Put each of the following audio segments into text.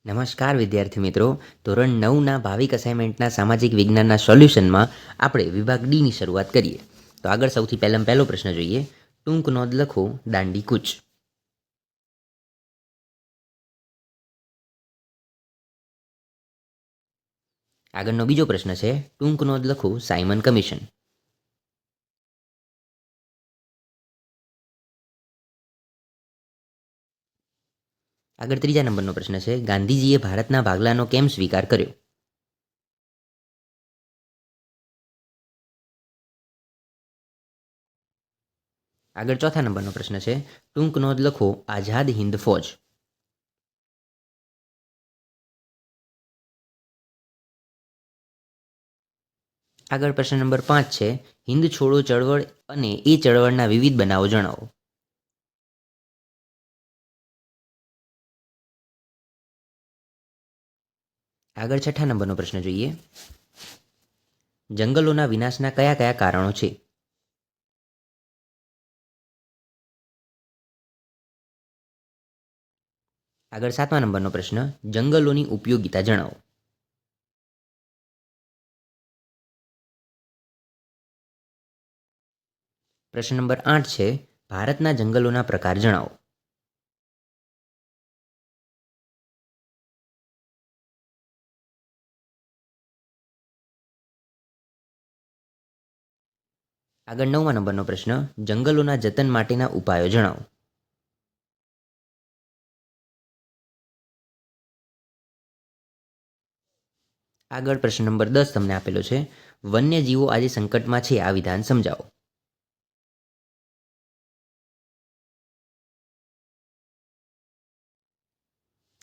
નમસ્કાર વિદ્યાર્થી મિત્રો. ધોરણ 9ના ભાવિક અસાઇનમેન્ટના સામાજિક વિજ્ઞાનના સોલ્યુશનમાં આપણે વિભાગ ડીની શરૂઆત કરીએ. તો આગળ સૌથી પહેલો પ્રશ્ન જોઈએ. ટૂંક નોંધ લખો, દાંડી કૂચ. આગળનો બીજો પ્રશ્ન છે. ટૂંક નોંધ લખો, સાયમન કમિશન. આગળ ત્રીજા નંબરનો પ્રશ્ન છે. ગાંધીજીએ ભારતના ભાગલાનો કેમ સ્વીકાર કર્યો? આગળ ચોથા નંબરનો પ્રશ્ન છે. ટૂંક નોંધ લખો, આઝાદ હિન્દ ફૌજ. આગળ પ્રશ્ન નંબર 5 છે. હિન્દ છોડો ચળવળ અને એ ચળવળના વિવિધ બનાવો જણાવો. આગળ છઠ્ઠા નંબરનો પ્રશ્ન જોઈએ. જંગલોના વિનાશના કયા કયા કારણો છે? આગળ સાતમા નંબરનો પ્રશ્ન. જંગલોની ઉપયોગિતા જણાવો. પ્રશ્ન નંબર 8 છે. ભારતના જંગલોના પ્રકાર જણાવો. આગળ 9મા નંબરનો પ્રશ્ન. જંગલોના જતન માટેના ઉપાયો જણાવો. આગળ પ્રશ્ન નંબર 10 તમને આપેલો છે. વન્યજીવો આજે સંકટમાં છે, આ વિધાન સમજાવો.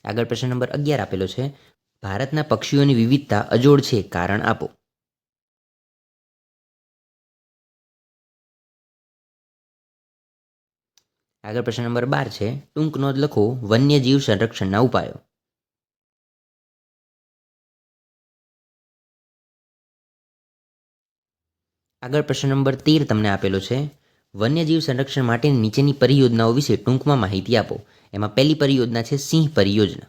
આગળ પ્રશ્ન નંબર 11 આપેલો છે. ભારતના પક્ષીઓની વિવિધતા અજોડ છે, કારણ આપો. આગળ પ્રશ્ન નંબર 12 છે. ટૂંક નોંધ લખો, વન્યજીવ સંરક્ષણના ઉપાયો. આગળ પ્રશ્ન નંબર 13 તમને આપેલો છે. વન્યજીવ સંરક્ષણ માટેની નીચેની પરિયોજનાઓ વિશે ટૂંકમાં માહિતી આપો. એમાં પહેલી પરિયોજના છે સિંહ પરિયોજના.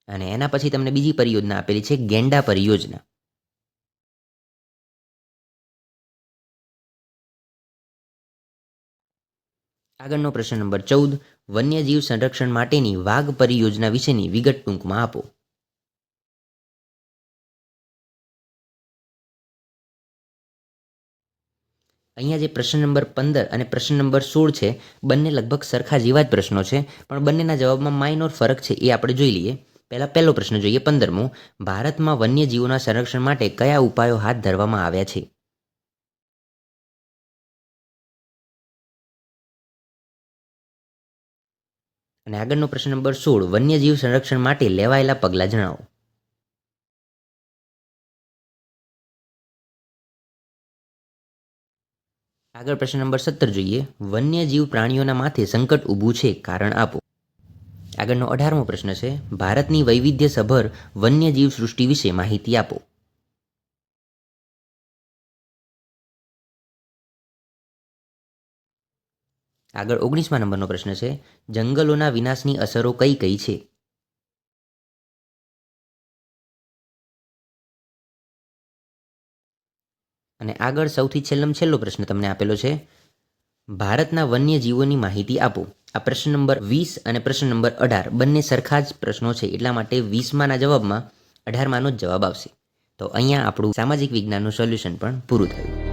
અને એના પછી તમને બીજી પરિયોજના આપેલી છે ગેંડા પરિયોજના. આગળનો પ્રશ્ન નંબર 14. વન્યજીવ સંરક્ષણ માટેની વાઘ પરિયોજના વિશેની વિગત ટૂંકમાં આપો. અહીંયા જે પ્રશ્ન નંબર 15 અને પ્રશ્ન નંબર 16 છે, બંને લગભગ સરખા જેવા જ પ્રશ્નો છે, પણ બંનેના જવાબમાં માઇનોર ફરક છે, એ આપણે જોઈ લઈએ. પહેલો પ્રશ્ન જોઈએ, 15મો. ભારતમાં વન્યજીવોના સંરક્ષણ માટે કયા ઉપાયો હાથ ધરવામાં આવ્યા છે? અને આગળનો પ્રશ્ન નંબર 16. વન્યજીવ સંરક્ષણ માટે લેવાયેલા પગલાં જણાવો. આગળ પ્રશ્ન નંબર 17 જોઈએ. વન્યજીવ પ્રાણીઓના માથે સંકટ ઊભું છે, કારણ આપો. આગળનો 18મો પ્રશ્ન છે. ભારતની વૈવિધ્યસભર વન્યજીવ સૃષ્ટિ વિશે માહિતી આપો. આગળ 19મા નંબરનો પ્રશ્ન છે. જંગલોના વિનાશની અસરો કઈ કઈ છે? અને આગળ સૌથી છેલ્લો પ્રશ્ન તમને આપેલો છે. ભારતના વન્યજીવોની માહિતી આપો. આ પ્રશ્ન નંબર 20 અને પ્રશ્ન નંબર 18 બંને સરખા જ પ્રશ્નો છે, એટલા માટે 20માના જવાબમાં 18માનો જ જવાબ આવશે. તો અહીંયા આપણું સામાજિક વિજ્ઞાનનું સોલ્યુશન પણ પૂરું થયું.